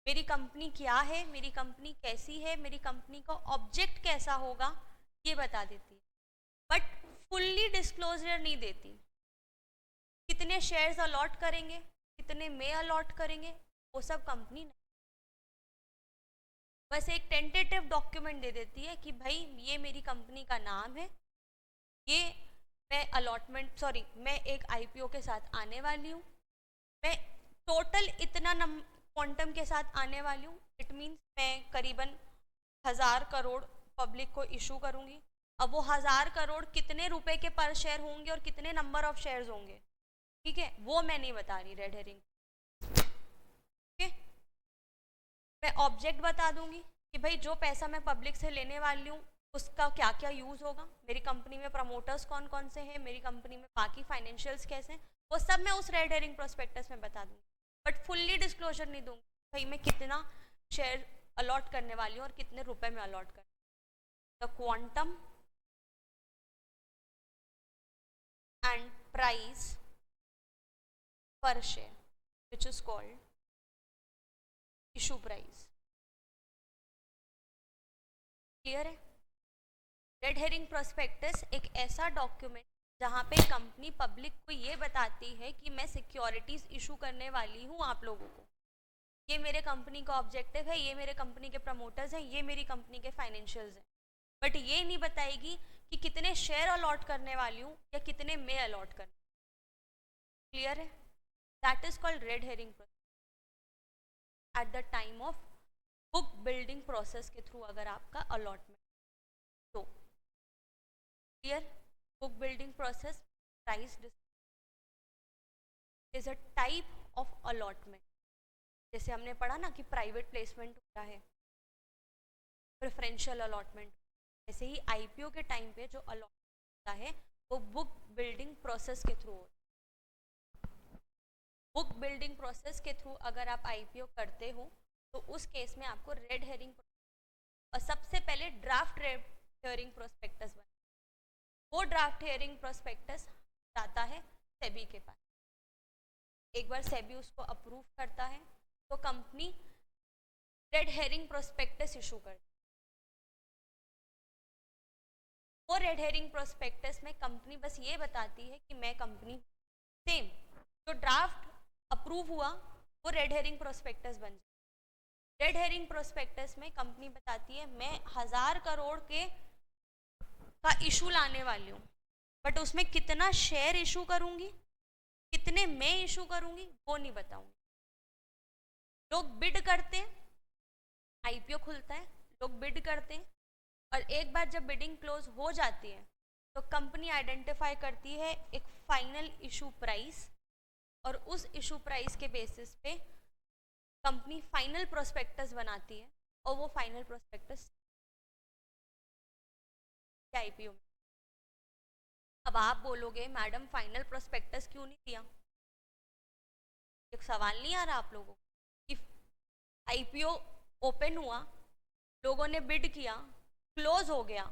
मेरी कंपनी क्या है, मेरी कंपनी कैसी है, मेरी कंपनी का ऑब्जेक्ट कैसा होगा, ये बता देती है, बट फुल्ली डिस्क्लोजर नहीं देती। कितने शेयर्स अलॉट करेंगे, कितने में अलॉट करेंगे, वो सब कंपनी नहीं, बस एक टेंटेटिव डॉक्यूमेंट दे देती है कि भाई ये मेरी कंपनी का नाम है, ये मैं अलॉटमेंट मैं एक IPO के साथ आने वाली हूँ, मैं टोटल इतना क्वांटम के साथ आने वाली हूँ, इट मीन्स मैं करीबन 1000 करोड़ पब्लिक को इशू करूंगी। अब वो 1000 करोड़ कितने रुपए के पर शेयर होंगे और कितने नंबर ऑफ शेयर्स होंगे, ठीक है, वो मैं नहीं बता रही, रेड हेरिंग। ठीक है, मैं ऑब्जेक्ट बता दूंगी कि भाई जो पैसा मैं पब्लिक से लेने वाली हूँ उसका क्या क्या यूज होगा, मेरी कंपनी में प्रमोटर्स कौन कौन से हैं, मेरी कंपनी में बाकी फाइनेंशियल्स कैसे हैं, वो सब मैं उस रेड हेरिंग प्रोस्पेक्टस में बता दूंगी, बट फुल्ली डिस्क्लोजर नहीं दूंगी भाई मैं कितना शेयर अलॉट करने वाली हूँ और कितने रुपए में अलॉट कर। द क्वांटम एंड प्राइस पर share which is called issue price. Clear है? रेड हेरिंग प्रोस्पेक्टस एक ऐसा डॉक्यूमेंट जहाँ पे कंपनी पब्लिक को ये बताती है कि मैं सिक्योरिटीज इशू करने वाली हूँ आप लोगों को, ये मेरे कंपनी का ऑब्जेक्टिव है, ये मेरे कंपनी के प्रमोटर्स हैं, ये मेरी कंपनी के फाइनेंशियल्स हैं, बट ये नहीं बताएगी कि कितने शेयर अलॉट करने वाली हूँ या कितने में अलॉट करने। क्लियर है? That is called red herring at the time of book building process के थ्रू अगर आपका अलॉटमेंट तो clear. Book building process price is a type of allotment. जैसे हमने पढ़ा ना कि प्राइवेट प्लेसमेंट होता है, प्रेफरेंशियल अलॉटमेंट, ऐसे ही आईपीओ के टाइम पे जो अलॉटमेंट होता है वो बुक बिल्डिंग प्रोसेस के थ्रू होता है। बुक बिल्डिंग प्रोसेस के थ्रू अगर आप आईपीओ करते हो तो उस केस में आपको रेड हेरिंग और सबसे पहले ड्राफ्ट रेड हेयरिंग प्रोस्पेक्टस बना। वो ड्राफ्ट हेयरिंग प्रोस्पेक्टस जाता है सेबी के पास। एक बार सेबी उसको अप्रूव करता है तो company red herring prospectus issue करती है। वो रेड हेरिंग प्रोस्पेक्टस में कंपनी बस ये बताती है कि मैं कंपनी सेम जो ड्राफ्ट अप्रूव हुआ वो रेड हेरिंग प्रोस्पेक्टस बन जाए। रेड हेरिंग प्रोस्पेक्टस में कंपनी बताती है मैं 1000 करोड़ के का इशू लाने वाली हूँ, बट उसमें कितना शेयर इशू करूंगी, कितने मैं इशू करूंगी वो नहीं बताऊंगी। लोग बिड करते हैं, आईपीओ खुलता है, लोग बिड करते हैं और एक बार जब बिडिंग क्लोज हो जाती है तो कंपनी आइडेंटिफाई करती है एक फाइनल इशू प्राइस और उस इशू प्राइस के बेसिस पे कंपनी फाइनल प्रोस्पेक्टस बनाती है और वो फाइनल प्रोस्पेक्टस आईपीओ में। अब आप बोलोगे मैडम फाइनल प्रोस्पेक्टस क्यों नहीं दिया? एक सवाल नहीं आ रहा आप लोगों को कि आईपीओ ओपन हुआ, लोगों ने बिड किया, क्लोज हो गया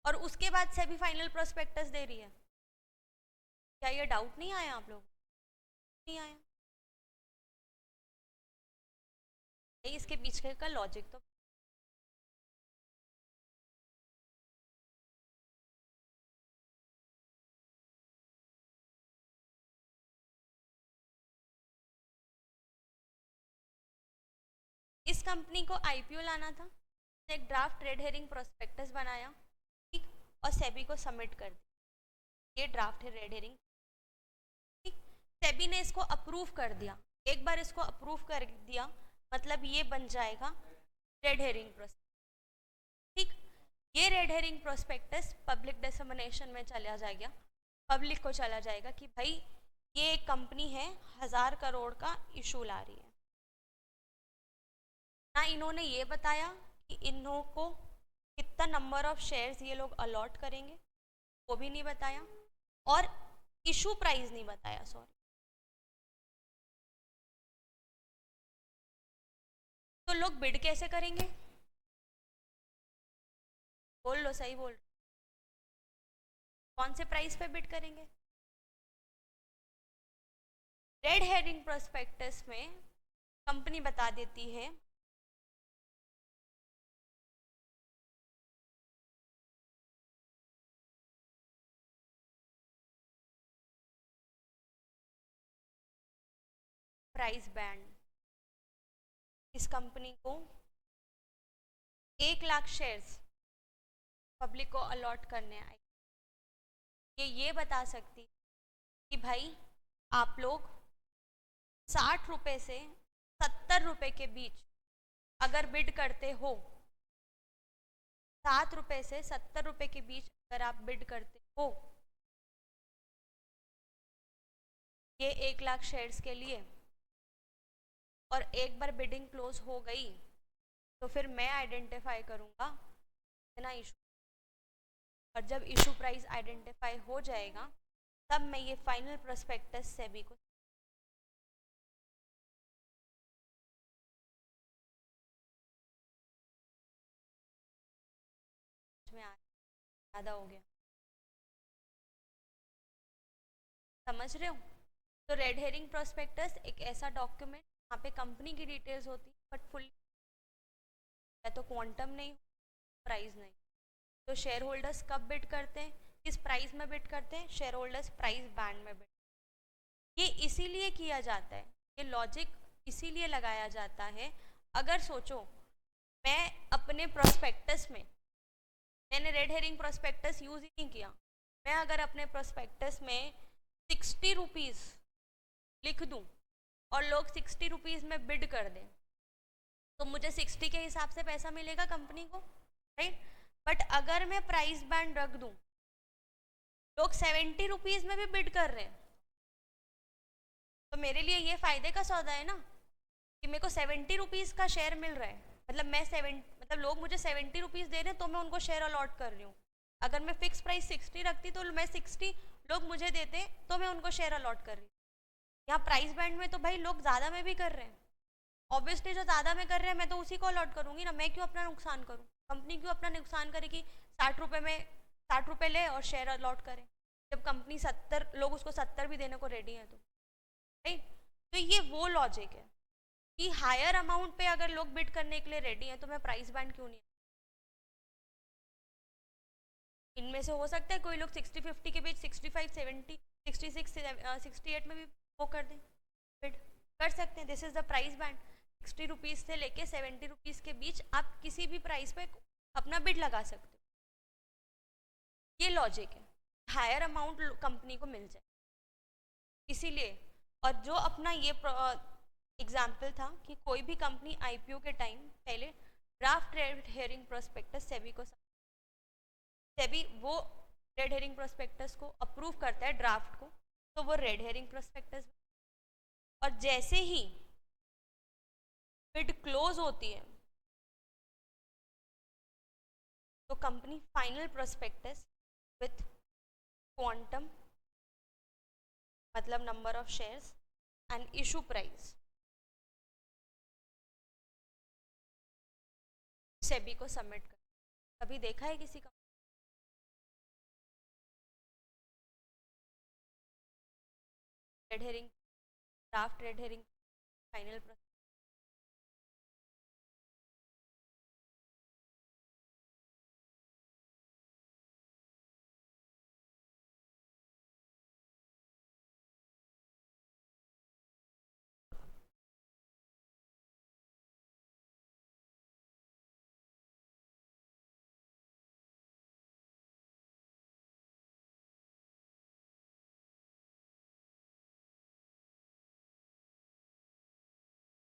और उसके बाद से भी फाइनल प्रोस्पेक्टस दे रही है? क्या ये डाउट नहीं आया आप लोगों? नहीं आया? इसके पीछे का लॉजिक तो इस कंपनी को आईपीओ लाना था, एक ड्राफ्ट रेड हेरिंग प्रोस्पेक्टस बनाया, ठीक, और सेबी को सबमिट कर दिया। ये ड्राफ्ट है रेड हेरिंग, ठीक। सेबी ने इसको अप्रूव कर दिया। एक बार इसको अप्रूव कर दिया मतलब ये बन जाएगा रेड हेरिंग प्रोस्पेक्टस, ठीक। ये red herring prospectus public dissemination में चला जाएगा, पब्लिक को चला जाएगा कि भाई ये एक कंपनी है 1000 करोड़ का इशू ला रही है। ना इन्होंने ये बताया कि इन्हों को कितना नंबर ऑफ शेयर्स ये लोग अलॉट करेंगे, वो भी नहीं बताया, और इशू प्राइस नहीं बताया, सॉरी। तो लोग बिड कैसे करेंगे? बोल लो, सही बोल। कौन से प्राइस पे बिड करेंगे? रेड हेरिंग प्रोस्पेक्टस में कंपनी बता देती है प्राइस बैंड। इस कंपनी को 1 लाख शेयर्स पब्लिक को अलॉट करने आए, ये बता सकती कि भाई आप लोग 60 रुपये से 70 रुपये के बीच अगर बिड करते हो, 7 रुपये से 70 रुपये के बीच अगर आप बिड करते हो ये 1 लाख शेयर्स के लिए, और एक बार बिडिंग क्लोज हो गई तो फिर मैं आइडेंटिफाई करूँगा इतना इशू, और जब इशू प्राइस आइडेंटिफाई हो जाएगा तब मैं ये फाइनल प्रोस्पेक्टस सेबी को में ज़्यादा हो गया, समझ रहे हो? तो रेड हेरिंग प्रोस्पेक्टस एक ऐसा डॉक्यूमेंट यहाँ पे कंपनी की डिटेल्स होती है बट फुल है, तो क्वांटम नहीं, प्राइस नहीं। तो शेयर होल्डर्स कब बिड करते हैं, किस प्राइस में बिड करते हैं? शेयर होल्डर्स प्राइस बैंड में बिड। ये इसीलिए किया जाता है, ये लॉजिक इसीलिए लगाया जाता है। अगर सोचो मैं अपने प्रोस्पेक्टस में, मैंने रेड हेरिंग प्रोस्पेक्टस यूज़ ही नहीं किया, मैं अगर अपने प्रोस्पेक्टस में 60 रुपीज़ लिख दूँ और लोग 60 रुपीज़ में बिड कर दें तो मुझे 60 के हिसाब से पैसा मिलेगा कंपनी को, राइट। बट अगर मैं प्राइस बैंड रख दूं, लोग 70 रुपीज में भी बिड कर रहे हैं, तो मेरे लिए ये फायदे का सौदा है ना कि मेरे को 70 रुपीज का शेयर मिल रहा है। मतलब मतलब लोग मुझे 70 रुपीज दे रहे हैं तो मैं उनको शेयर अलॉट कर रही हूँ। अगर मैं फिक्स प्राइस 60 रखती तो मैं 60 लोग मुझे देते तो मैं उनको शेयर अलॉट कर रही हूँ। यहाँ प्राइस बैंड में तो भाई लोग ज़्यादा में भी कर रहे हैं, ऑब्वियसली जो ज़्यादा में कर रहे हैं मैं तो उसी को अलॉट करूँगी ना, मैं क्यों अपना नुकसान करूँ, कंपनी क्यों अपना नुकसान करेगी। 60 रुपये ले और शेयर अलॉट करें, जब कंपनी 70 लोग उसको 70 भी देने को रेडी है तो, राइट। तो ये वो लॉजिक है कि हायर अमाउंट पे अगर लोग बिड करने के लिए रेडी हैं तो मैं प्राइस बैंड क्यों नहीं। इनमें से हो सकता है कोई लोग 60-50 के बीच 65, 70, 66, 68 में भी वो कर दें, बिड कर सकते हैं। This is the price band. 60 rupees से लेके 70 रुपीज़ के बीच आप किसी भी प्राइस पे अपना बिड लगा सकते हो। ये लॉजिक है, हायर अमाउंट कंपनी को मिल जाए इसीलिए। और जो अपना ये एग्जाम्पल था कि कोई भी कंपनी आईपीओ के टाइम पहले draft red herring prospectus SEBI वो रेड हेरिंग प्रोस्पेक्टस को अप्रूव करता है ड्राफ्ट को, तो वो रेड हेरिंग प्रोस्पेक्टस। और जैसे ही बिड क्लोज होती है तो company final prospectus with quantum मतलब number of shares and issue price SEBI को सबमिट कर। कभी देखा है किसी का red herring draft red herring final prospectus?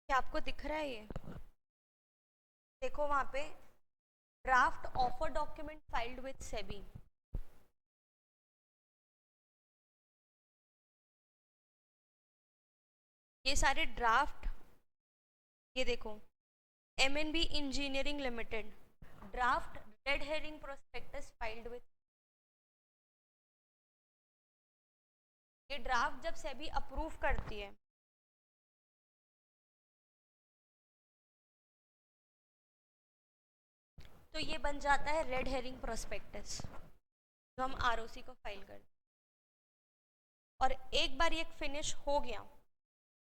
क्या आपको दिख रहा है ये? देखो वहां पे draft offer document filed with SEBI, ये सारे ड्राफ्ट, ये देखो MNB engineering limited draft red herring prospectus filed with, ये ड्राफ्ट जब सेबी अप्रूव करती है तो ये बन जाता है रेड हेरिंग प्रोस्पेक्टस जो हम आरओसी को फाइल करते हैं। और एक बार ये फिनिश हो गया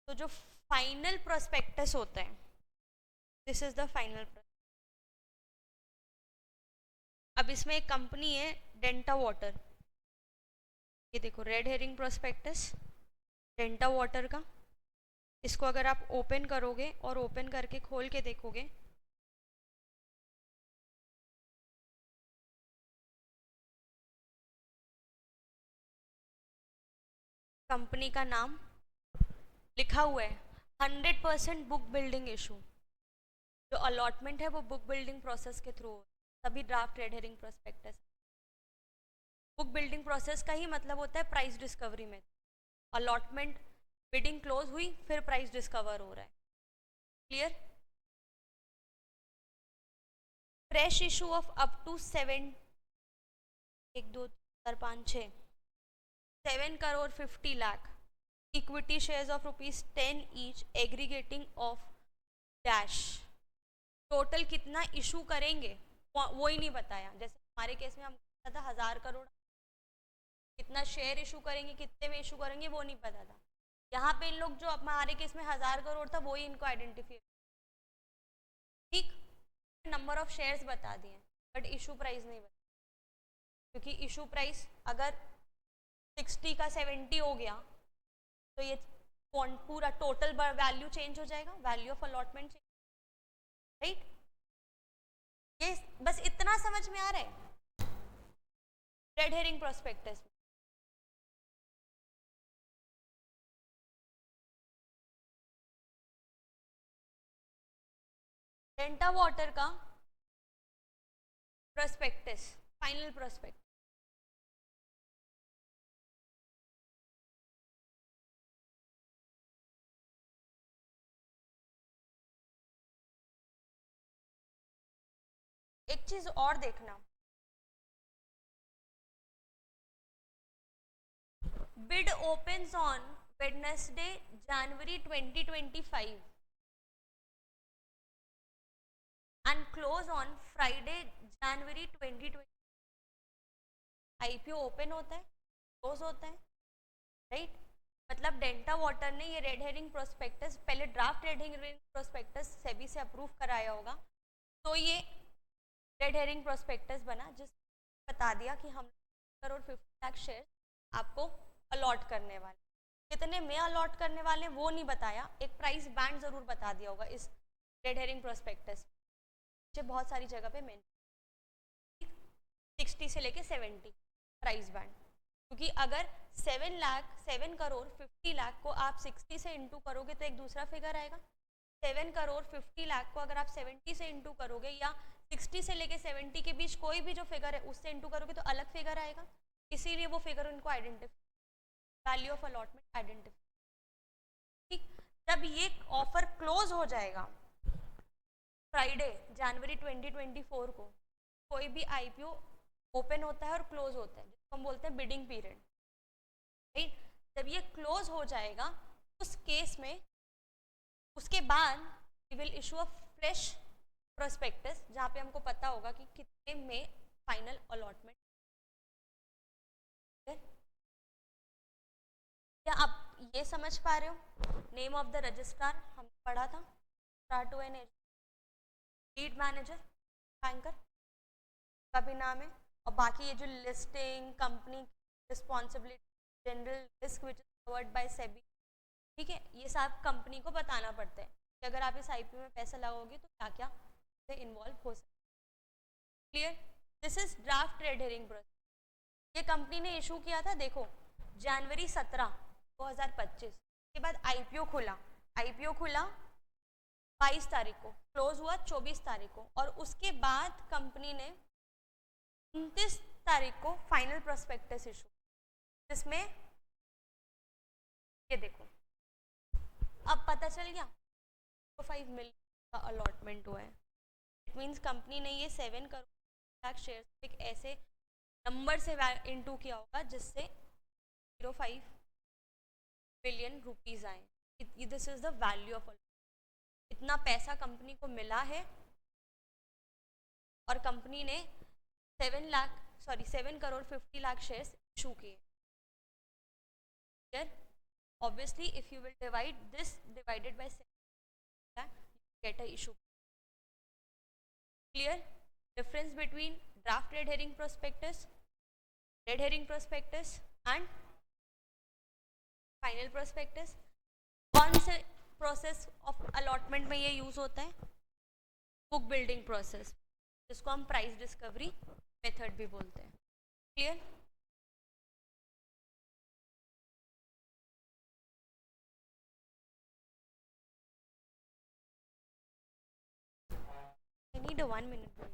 तो जो फाइनल प्रोस्पेक्टस होता है, दिस इज द फाइनल। अब इसमें एक कंपनी है डेंटा वाटर, ये देखो red herring prospectus Denta water का। इसको अगर आप ओपन करोगे और ओपन करके खोल के देखोगे कंपनी का नाम लिखा हुआ है, 100% बुक बिल्डिंग इशू। जो अलॉटमेंट है वो बुक बिल्डिंग प्रोसेस के थ्रू, तभी draft red herring prospectus. Book building process का ही मतलब होता है प्राइस डिस्कवरी में। अलॉटमेंट बिडिंग क्लोज हुई फिर प्राइस डिस्कवर हो रहा है, clear. Fresh issue of up to 7 1 2 4 5 6 7 crore 50 lakh equity shares of ₹10 each aggregating of dash. Total कितना इशू करेंगे वो ही नहीं बताया। जैसे हमारे केस में हम पता था 1000 करोड़, कितना शेयर इशू करेंगे कितने में इशू करेंगे वो नहीं पता था। यहाँ पे इन लोग जो हमारे केस में 1000 करोड़ था वही इनको आइडेंटिफाई, ठीक, नंबर ऑफ शेयर्स बता दिए बट इशू प्राइस नहीं बता, क्योंकि इशू प्राइस अगर 60 का 70 हो गया तो ये पूरा टोटल वैल्यू चेंज हो जाएगा, value of allotment change, right. ये बस इतना समझ में आ रहा है रेड हेरिंग प्रोस्पेक्टस में। डेंटा वाटर का प्रोस्पेक्टस, फाइनल प्रोस्पेक्ट, एक चीज और देखना, bid opens on Wednesday January 2025 and close on Friday January 2020। IPO open होता है, क्लोज होता है, राइट। मतलब डेंटा वाटर ने ये रेड हेरिंग प्रोस्पेक्टस, पहले draft red herring prospectus SEBI से अप्रूव कराया होगा, तो ये रेड हेरिंग प्रोस्पेक्टस बना, जिस बता दिया कि हम करोड़ 50 लाख शेयर आपको अलॉट करने वाले, कितने में अलॉट करने वाले वो नहीं बताया, एक प्राइस बैंड जरूर बता दिया होगा इस रेड हेरिंग प्रोस्पेक्टस, बहुत सारी जगह पे मेंशन 60 से लेके 70 प्राइस बैंड, क्योंकि अगर 7 करोड़ 50 लाख को आप 60 से इंटू करोगे तो एक दूसरा फिगर आएगा, 7 करोड़ 50 लाख को अगर आप 70 से इंटू करोगे या 60 से लेके 70 के बीच कोई भी जो फिगर है उससे इंटू करोगे तो अलग फिगर आएगा, इसीलिए वो फिगर उनको identify, value of allotment identify. ठीक, जब ये ऑफर क्लोज हो जाएगा फ्राइडे जनवरी 2024 को, कोई भी आईपीओ ओपन होता है और क्लोज होता है, जिसको हम बोलते हैं बिडिंग पीरियड, राइट। जब ये क्लोज हो जाएगा उस केस में, उसके बाद we will issue a fresh prospectus, जहाँ पे हमको पता होगा कि कितने में फाइनल अलॉटमेंट। क्या आप ये समझ पा रहे हो? नेम ऑफ द रजिस्ट्रार हम पढ़ा था, registrar to an lead manager, banker का भी नाम है, और बाकी ये जो listing, company responsibility, general risk which is covered by SEBI, ठीक है, ये सब कंपनी को बताना पड़ता है कि अगर आप इस आईपीओ में पैसा लगाओगे तो क्या क्या से इन्वॉल्व हो सकता है। Clear? This is draft red herring process, ये कंपनी ने इशू किया था, देखो जनवरी 17 2025 के बाद आईपीओ खुला, आईपीओ खुला 22 तारीख को, क्लोज हुआ 24 तारीख को, और उसके बाद कंपनी ने 29 तारीख को फाइनल प्रोस्पेक्टस इशू, जिसमें ये देखो अब पता चल गया 5 मिलियन का अलॉटमेंट हुआ है। इट मीन्स कंपनी ने ये 7 करोड़ लाख शेयर एक ऐसे नंबर से इनटू किया होगा जिससे 05 बिलियन रुपीज आए। This is the value of, इतना पैसा कंपनी को मिला है और कंपनी ने 7 करोड़ 50 लाख शेयर्स इशू किए। Obviously if you will divide this divided by 7 lakh, you get a issue. Clear? Difference between draft red herring prospectus and final prospectus. कौन से प्रोसेस ऑफ अलॉटमेंट में ये यूज होता है? बुक बिल्डिंग प्रोसेस, जिसको हम price discovery method भी बोलते हैं। Clear? I need a 1 minute break.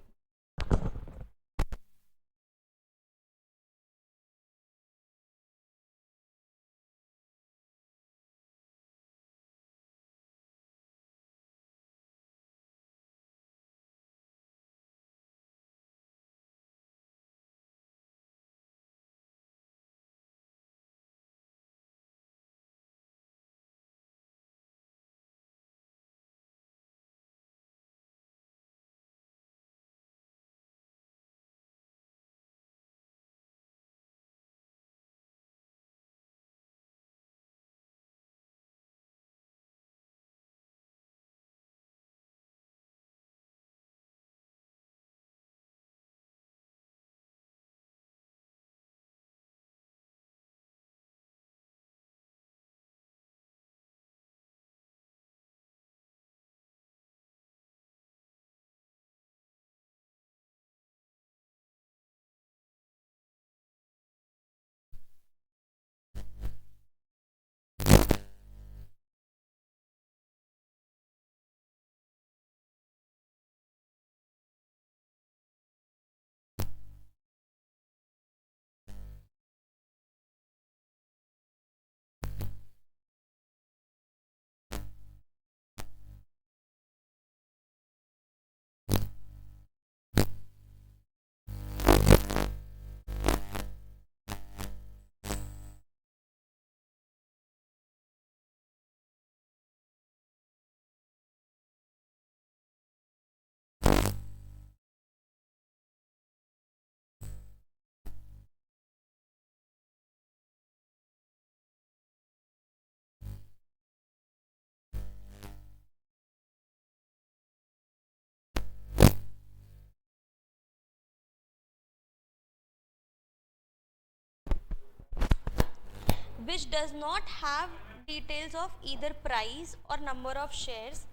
which does not have details of either price or number of shares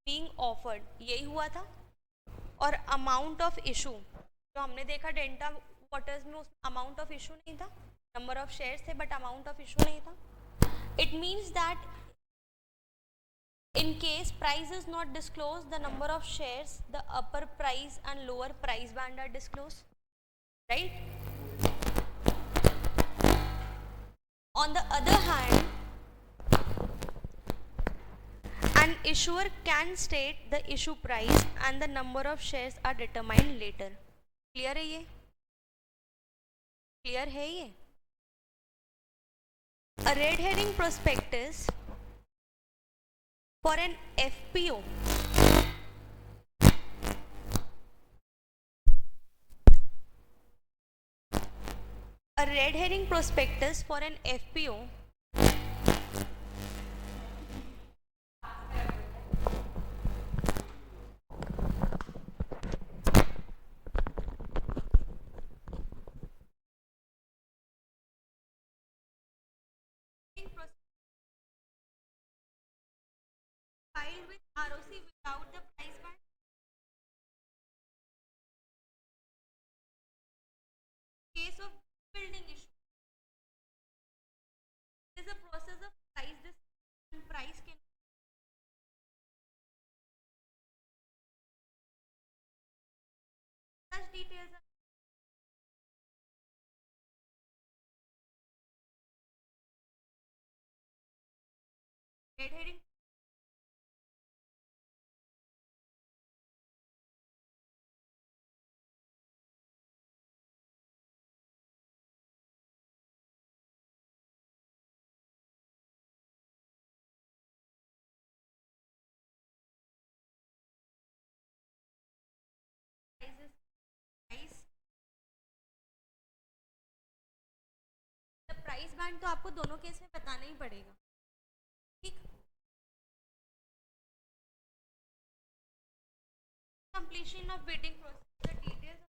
being offered, यही हुआ था. और amount of issue जो हमने देखा डेल्टा वाटर्स में, उस amount of issue नहीं था, number of shares थे but amount of issue नहीं था. It means that in case price is not disclosed, the number of shares, the upper price and lower price band are disclosed, right? On the other hand, an issuer can state the issue price and the number of shares are determined later. Clear है ये? Clear है ये? A red herring prospectus for an FPO for an FPO filed with ROC without the price band. Case of building issue, there is a process of price discovery and price can such details are red herring. Price band तो आपको दोनों case में बताना ही पड़ेगा, ठीक. Completion of bidding process, the details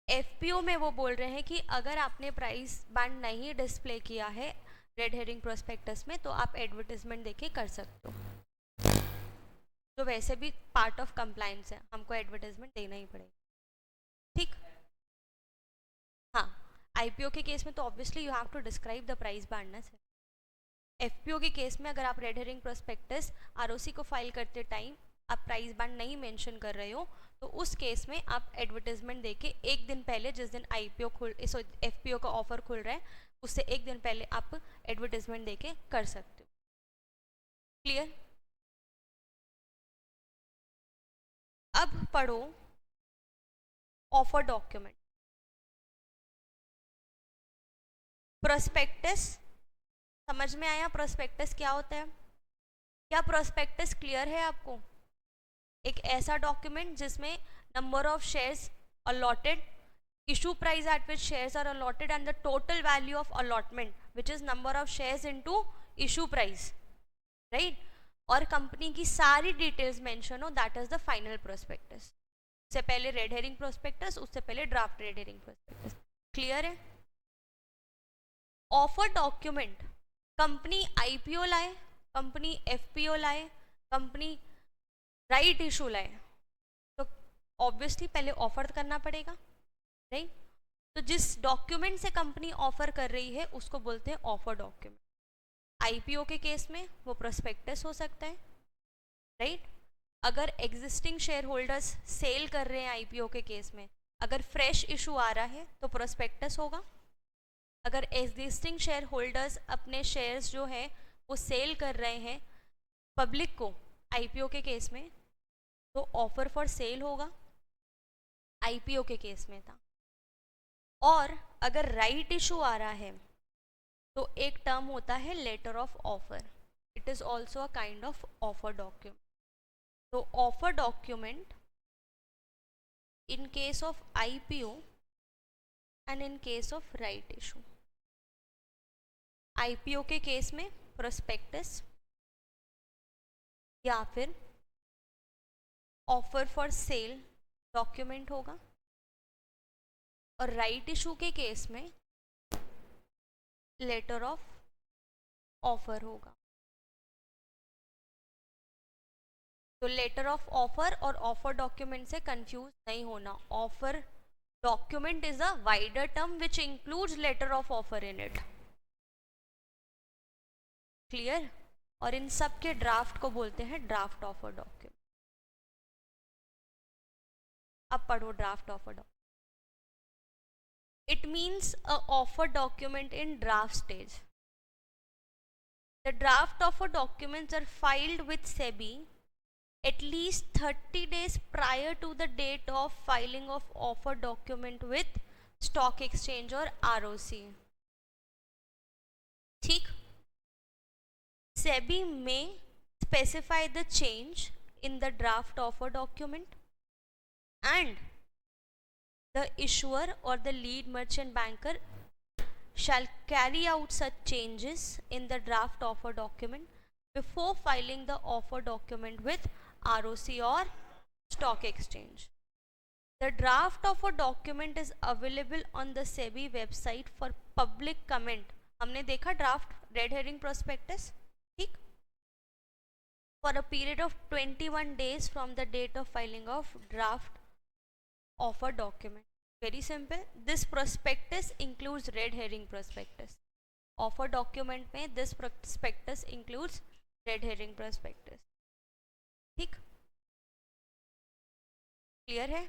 FPO में वो बोल रहे हैं कि अगर आपने प्राइस बैंड नहीं डिस्प्ले किया है रेड हेरिंग प्रोस्पेक्टस में तो आप एडवर्टाइजमेंट देके कर सकते हो, जो वैसे भी पार्ट ऑफ कंप्लायंस है, हमको एडवर्टाइजमेंट देना ही पड़ेगा, ठीक. हाँ, आईपीओ के केस में तो obviously you have to describe the price band ना सर. एफपीओ के केस में अगर आप रेड हेरिंग प्रोस्पेक्टस आरओसी को फाइल करते टाइम आप प्राइस बैंड नहीं मेंशन कर रहे हो तो उस केस में आप एडवर्टाइजमेंट देके एक दिन पहले, जिस दिन आईपीओ एफपीओ का ऑफर खुल रहा है उससे एक दिन पहले आप एडवर्टाइजमेंट देके कर सकते हो. क्लियर? अब पढ़ो ऑफर डॉक्यूमेंट. प्रोस्पेक्टस समझ में आया? प्रोस्पेक्टस क्या होता है? क्या प्रोस्पेक्टस क्लियर है आपको? एक ऐसा डॉक्यूमेंट जिसमें number of shares allotted, issue price at which shares are allotted and the total value of allotment which is number of shares into issue price, right. और कंपनी की सारी डिटेल्स मेंशन हो, that is the final prospectus. उससे पहले red herring prospectus, उससे पहले draft red herring prospectus. Clear है? Offer document company IPO लाए, कंपनी एफपीओ लाए, कंपनी राइट इशू लाए तो ऑब्वियसली पहले ऑफर करना पड़ेगा, राइट. तो जिस डॉक्यूमेंट से कंपनी ऑफर कर रही है उसको बोलते हैं ऑफर डॉक्यूमेंट. आईपीओ के केस में वो प्रोस्पेक्टस हो सकता है, राइट. अगर एग्जिस्टिंग शेयर होल्डर्स सेल कर रहे हैं आईपीओ के केस में, अगर फ्रेश इशू आ रहा है तो प्रोस्पेक्टस होगा. अगर एग्जिस्टिंग शेयर होल्डर्स अपने शेयर्स जो है वो सेल कर रहे हैं पब्लिक को आईपीओ के केस में तो ऑफर फॉर सेल होगा, आईपीओ के केस में था. और अगर राइट इशू आ रहा है तो एक टर्म होता है letter of offer. It is also a kind of offer document. So offer document in case of IPO and in case of right issue. IPO के केस में प्रोस्पेक्टस या फिर ऑफर फॉर सेल डॉक्यूमेंट होगा, और right issue के case में letter of offer होगा. तो लेटर ऑफ ऑफर और ऑफर डॉक्यूमेंट से कंफ्यूज नहीं होना. Offer document is a wider term which includes letter of offer in it. Clear? और इन सब के ड्राफ्ट को बोलते हैं ड्राफ्ट ऑफर डॉक्यूमेंट. अब पढ़ो draft offer document. It means a offer document in draft stage. The draft offer documents are filed with SEBI at least 30 days prior to the date of filing of offer document with stock exchange or ROC. ठीक? SEBI may specify the change in the draft offer document, and the issuer or the lead merchant banker shall carry out such changes in the draft offer document before filing the offer document with ROC or stock exchange. The draft offer document is available on the SEBI website for public comment. हमने देखा draft red herring prospectus, ठीक? For a period of 21 days from the date of filing of draft offer document. Very simple. This prospectus includes red herring prospectus. Offer document में this prospectus includes red herring prospectus. ठीक? Clear है?